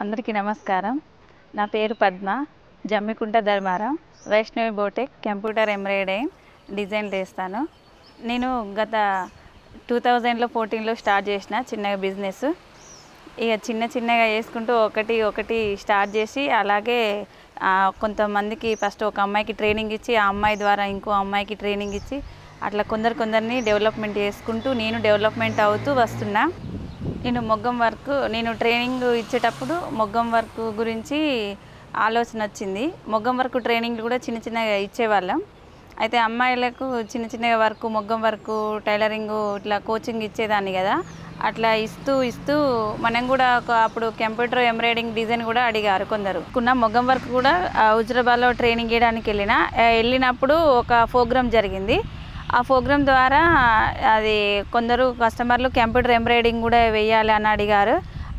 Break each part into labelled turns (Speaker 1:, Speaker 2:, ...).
Speaker 1: అందరికీ నమస్కారం. నా పేరు పద్మ. జమ్మికుంట ధర్మారం, వైష్ణవి బోటెక్ కంప్యూటర్ ఎంబ్రాయిడరీ డిజైన్లు వేస్తాను. నేను గత 2014లో స్టార్ట్ చేసిన చిన్నగా బిజినెస్. ఇక చిన్నగా వేసుకుంటూ ఒకటి స్టార్ట్ చేసి అలాగే కొంతమందికి ఫస్ట్ ఒక అమ్మాయికి ట్రైనింగ్ ఇచ్చి ఆ అమ్మాయి ద్వారా ఇంకో అమ్మాయికి ట్రైనింగ్ ఇచ్చి అట్లా కొందరిని డెవలప్మెంట్ చేసుకుంటూ నేను డెవలప్మెంట్ అవుతూ వస్తున్నా. నేను ట్రైనింగ్ ఇచ్చేటప్పుడు మొగ్గం వర్క్ గురించి ఆలోచన వచ్చింది. మొగ్గం వర్క్ ట్రైనింగ్లు కూడా చిన్నగా ఇచ్చేవాళ్ళం. అయితే అమ్మాయిలకు చిన్నగా వర్క్, మొగ్గం వర్క్, టైలరింగ్ ఇట్లా కోచింగ్ ఇచ్చేదాన్ని కదా. అట్లా ఇస్తూ మనం కూడా అప్పుడు కంప్యూటర్ ఎంబ్రాయిడింగ్ డిజైన్ కూడా అడిగారు కొందరు. మొగ్గం వర్క్ కూడా హుజరాబాద్లో ట్రైనింగ్ ఇవ్వడానికి వెళ్ళినప్పుడు ఒక ప్రోగ్రామ్ జరిగింది. ఆ ప్రోగ్రామ్ ద్వారా అది కొందరు కస్టమర్లు కంప్యూటర్ ఎంబ్రాయిడింగ్ కూడా వేయాలి అని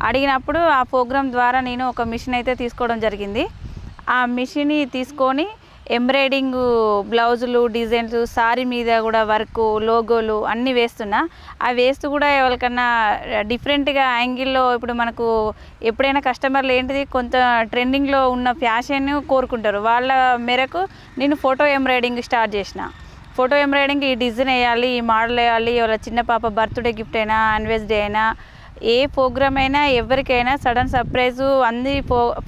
Speaker 1: అడిగినప్పుడు ఆ ప్రోగ్రామ్ ద్వారా నేను ఒక మిషన్ అయితే తీసుకోవడం జరిగింది. ఆ మిషన్ తీసుకొని ఎంబ్రాయిడింగ్ బ్లౌజులు, డిజైన్స్, సారీ మీద కూడా వర్క్, లోగోలు అన్నీ వేస్తున్నా. అవి వేస్తూ కూడా ఎవరికన్నా డిఫరెంట్గా యాంగిల్లో ఇప్పుడు మనకు ఎప్పుడైనా కస్టమర్లు ఏంటిది కొంత ట్రెండింగ్లో ఉన్న ఫ్యాషన్ కోరుకుంటారు. వాళ్ళ మేరకు నేను ఫోటో ఎంబ్రాయిడింగ్ స్టార్ట్ చేసిన. ఫోటో ఎంబ్రాయిడింగ్ ఈ డిజైన్ వేయాలి, ఈ మోడల్ వేయాలి, వాళ్ళ చిన్న పాప బర్త్డే గిఫ్ట్ అయినా, యానివర్సరీ అయినా, ఏ ప్రోగ్రామ్ అయినా, ఎవరికైనా సడన్ సర్ప్రైజు అన్ని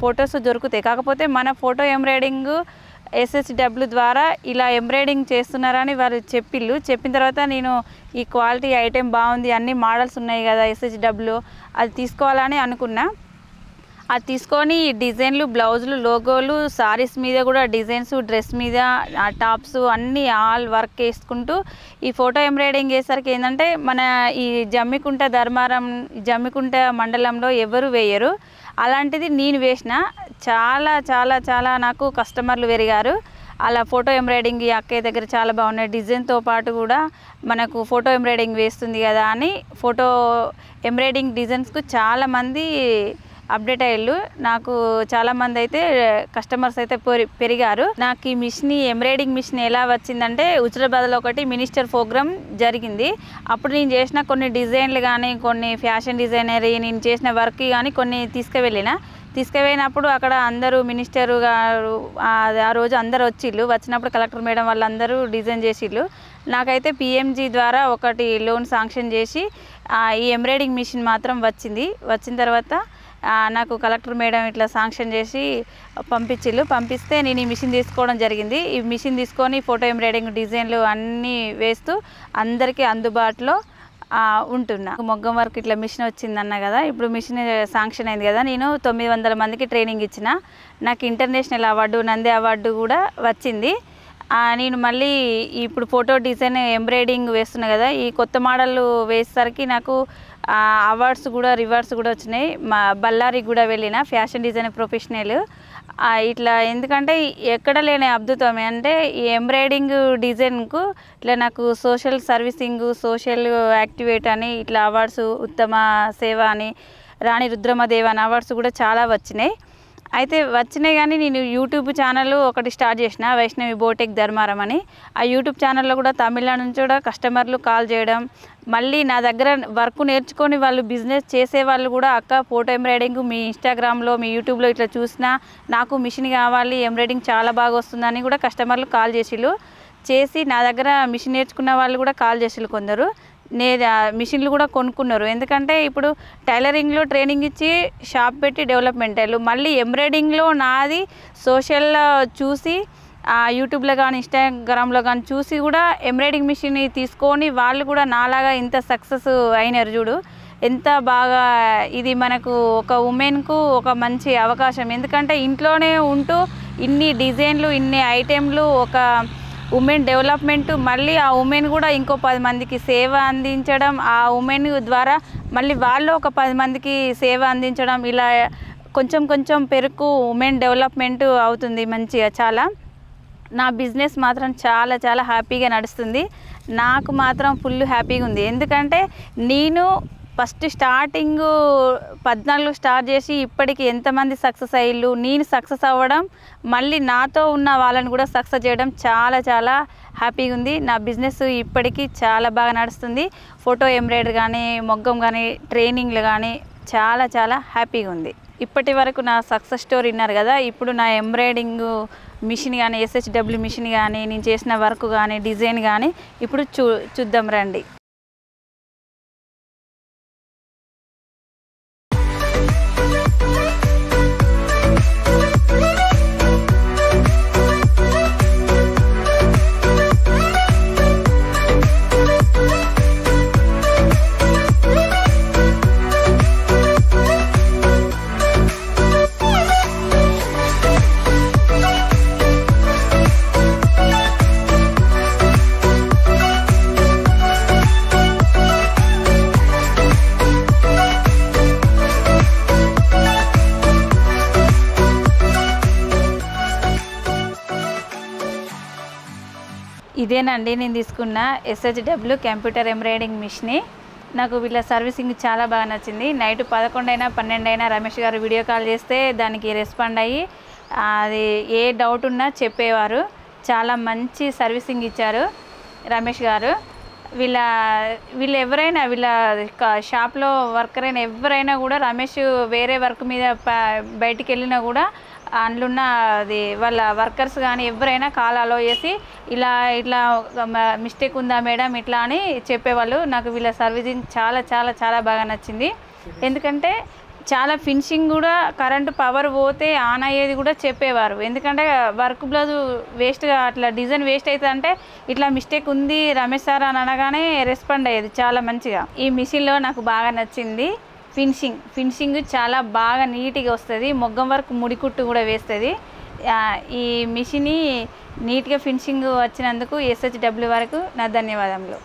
Speaker 1: ఫొటోస్ దొరుకుతాయి. కాకపోతే మన ఫోటో ఎంబ్రాయిడింగ్ SHW ద్వారా ఇలా ఎంబ్రాయిడింగ్ చేస్తున్నారని వారు చెప్పిన తర్వాత నేను ఈ క్వాలిటీ ఐటెం బాగుంది, అన్ని మోడల్స్ ఉన్నాయి కదా SHW, అది తీసుకోవాలని అనుకున్నా. అది తీసుకొని డిజైన్లు, బ్లౌజులు, లోగోలు, సారీస్ మీద కూడా డిజైన్స్, డ్రెస్ మీద టాప్స్ అన్నీ ఆల్ వర్క్ వేసుకుంటూ ఈ ఫోటో ఎంబ్రాయిడింగ్ వేసరికి ఏంటంటే మన ఈ జమ్మికుంట మండలంలో ఎవరు వేయరు. అలాంటిది నేను వేసిన. చాలా నాకు కస్టమర్లు పెరిగారు. అలా ఫోటో ఎంబ్రాయిడింగ్ ఈ అక్కయ్య దగ్గర చాలా బాగున్నాయి, డిజైన్తో పాటు కూడా మనకు ఫోటో ఎంబ్రాయిడింగ్ వేస్తుంది కదా అని ఫోటో ఎంబ్రాయిడింగ్ డిజైన్స్కు చాలామంది అప్డేట్ అయ్యారు. నాకు చాలామంది అయితే కస్టమర్స్ అయితే పెరిగారు. నాకు ఈ మిషన్, ఎంబ్రాయిడింగ్ మిషన్ ఎలా వచ్చిందంటే హుజరాబాద్లో ఒకటి మినిస్టర్ ప్రోగ్రామ్ జరిగింది. అప్పుడు నేను చేసిన కొన్ని డిజైన్లు కానీ, కొన్ని ఫ్యాషన్ డిజైనరీ నేను చేసిన వర్క్ కానీ కొన్ని తీసుకువెళ్ళినప్పుడు అక్కడ అందరూ మినిస్టర్ గారు ఆ రోజు అందరు వచ్చినప్పుడు కలెక్టర్ మేడం వాళ్ళందరూ డిజైన్ చేసిళ్ళు. నాకైతే PMG ద్వారా ఒకటి లోన్ శాంక్షన్ చేసి ఈ ఎంబ్రాయిడింగ్ మిషన్ మాత్రం వచ్చిన తర్వాత నాకు కలెక్టర్ మేడం ఇట్లా శాంక్షన్ చేసి పంపిస్తే నేను ఈ మిషన్ తీసుకోవడం జరిగింది. ఈ మిషన్ తీసుకొని ఫోటో ఎంబ్రాయిడింగ్ డిజైన్లు అన్నీ వేస్తూ అందరికీ అందుబాటులో ఉంటున్నా. మొగ్గం వర్క్ ఇట్లా మిషన్ వచ్చిందన్న కదా, ఇప్పుడు మిషన్ శాంక్షన్ అయింది కదా, నేను 900 మందికి ట్రైనింగ్ ఇచ్చిన. నాకు ఇంటర్నేషనల్ అవార్డు, నంది అవార్డు కూడా వచ్చింది. నేను మళ్ళీ ఇప్పుడు ఫోటో డిజైన్ ఎంబ్రాయిడింగ్ వేస్తున్నా కదా, ఈ కొత్త మోడల్ వేసేసరికి నాకు అవార్డ్స్ కూడా, రివార్డ్స్ కూడా వచ్చినాయి. బళ్ళారికి కూడా వెళ్ళిన ఫ్యాషన్ డిజైన్ ప్రొఫెషనల్ ఇట్లా. ఎందుకంటే ఎక్కడ లేని అద్భుతం అంటే ఈ ఎంబ్రాయిడింగ్ డిజైన్కు ఇట్లా నాకు సోషల్ సర్వీసింగ్, సోషల్ యాక్టివేట్ అని ఇట్లా అవార్డ్స్, ఉత్తమ సేవ అని, రాణి రుద్రమదేవి అని అవార్డ్స్ కూడా చాలా వచ్చినాయి. కానీ నేను యూట్యూబ్ ఛానల్ ఒకటి స్టార్ట్ చేసిన, వైష్ణవి బోటెక్ ధర్మారం అని. ఆ యూట్యూబ్ ఛానల్లో కూడా తమిళనాడు నుంచి కూడా కస్టమర్లు కాల్ చేయడం, మళ్ళీ నా దగ్గర వర్క్ నేర్చుకొని వాళ్ళు బిజినెస్ చేసేవాళ్ళు కూడా అక్క ఫోటో ఎంబ్రాయిడింగ్ మీ ఇన్స్టాగ్రామ్లో, మీ యూట్యూబ్లో ఇట్లా చూసినా నాకు మిషన్ కావాలి, ఎంబ్రాయిడింగ్ చాలా బాగా వస్తుందని కూడా కస్టమర్లు కాల్ చేసి నా దగ్గర మిషన్ నేర్చుకున్న వాళ్ళు కూడా కాల్ చేసిళ్ళు. కొందరు మిషన్లు కూడా కొనుక్కున్నారు. ఎందుకంటే ఇప్పుడు టైలరింగ్లో ట్రైనింగ్ ఇచ్చి షాప్ పెట్టి డెవలప్మెంట్ అయ్యారు. మళ్ళీ ఎంబ్రాయిడింగ్లో నాది సోషల్లో చూసి యూట్యూబ్లో కానీ, ఇన్స్టాగ్రామ్లో కానీ చూసి కూడా ఎంబ్రాయిడింగ్ మిషన్ తీసుకొని వాళ్ళు కూడా నాలాగా ఇంత సక్సెస్ అయినారు. చూడు ఎంత బాగా. ఇది మనకు ఒక ఉమెన్కు ఒక మంచి అవకాశం. ఎందుకంటే ఇంట్లోనే ఉంటూ ఇన్ని డిజైన్లు, ఇన్ని ఐటెంలు, ఒక ఉమెన్ డెవలప్మెంట్, మళ్ళీ ఆ ఉమెన్ కూడా ఇంకో 10 మందికి సేవ అందించడం, ఆ ఉమెన్ ద్వారా మళ్ళీ వాళ్ళు ఒక 10 మందికి సేవ అందించడం, ఇలా కొంచెం పెరుగు ఉమెన్ డెవలప్మెంట్ అవుతుంది మంచిగా. చాలా నా బిజినెస్ మాత్రం చాలా హ్యాపీగా నడుస్తుంది. నాకు మాత్రం ఫుల్ హ్యాపీగా ఉంది. ఎందుకంటే నేను ఫస్ట్ స్టార్టింగ్ 14 స్టార్ట్ చేసి ఇప్పటికి ఎంతమంది సక్సెస్ అయ్యిళ్ళు, నేను సక్సెస్ అవ్వడం, మళ్ళీ నాతో ఉన్న వాళ్ళని కూడా సక్సెస్ చేయడం చాలా హ్యాపీగా ఉంది. నా బిజినెస్ ఇప్పటికీ చాలా బాగా నడుస్తుంది. ఫోటో ఎంబ్రాయిడరీ కానీ, మొగ్గం కానీ, ట్రైనింగ్లు కానీ చాలా హ్యాపీగా ఉంది. ఇప్పటి వరకు నా సక్సెస్ స్టోరీ విన్నారు కదా. ఇప్పుడు నా ఎంబ్రాయిడింగ్ మిషన్ కానీ, SHW మిషన్ కానీ, నేను చేసిన వర్క్ కానీ, డిజైన్ కానీ ఇప్పుడు చూద్దాం రండి. ఇదేనండి నేను తీసుకున్న SHW కంప్యూటర్ ఎంబ్రాయిడింగ్ మిషన్. నాకు వీళ్ళ సర్వీసింగ్ చాలా బాగా నచ్చింది. నైట్ 11 అయినా 12 అయినా రమేష్ గారు వీడియో కాల్ చేస్తే దానికి రెస్పాండ్ అయ్యి అది ఏ డౌట్ ఉన్నా చెప్పేవారు. చాలా మంచి సర్వీసింగ్ ఇచ్చారు రమేష్ గారు. వీళ్ళు ఎవరైనా వీళ్ళ షాప్లో వర్కర్ అయినా ఎవరైనా కూడా రమేష్ వేరే వర్క్ మీద బయటికి వెళ్ళినా కూడా అందులో అది వాళ్ళ వర్కర్స్ కానీ ఎవరైనా కాల్ అలో చేసి ఇట్లా మిస్టేక్ ఉందా మేడం ఇట్లా అని చెప్పేవాళ్ళు. నాకు వీళ్ళ సర్వీసింగ్ చాలా చాలా చాలా బాగా నచ్చింది. ఎందుకంటే చాలా ఫినిషింగ్ కూడా కరెంటు పవర్ పోతే ఆన్ అయ్యేది కూడా చెప్పేవారు. ఎందుకంటే వర్క్ బ్లౌజ్ వేస్ట్గా అట్లా డిజైన్ వేస్ట్ అవుతుంది అంటే ఇట్లా మిస్టేక్ ఉంది రమేష్ సార్ అని అనగానే రెస్పాండ్ అయ్యేది చాలా మంచిగా. ఈ మిషన్లో నాకు బాగా నచ్చింది ఫినిషింగ్ చాలా బాగా నీట్గా వస్తుంది. మొగ్గం వరకు ముడికుట్టు కూడా వేస్తుంది. ఈ మిషన్ నీట్గా ఫినిషింగ్ వచ్చినందుకు SHW వరకు నా ధన్యవాదములు.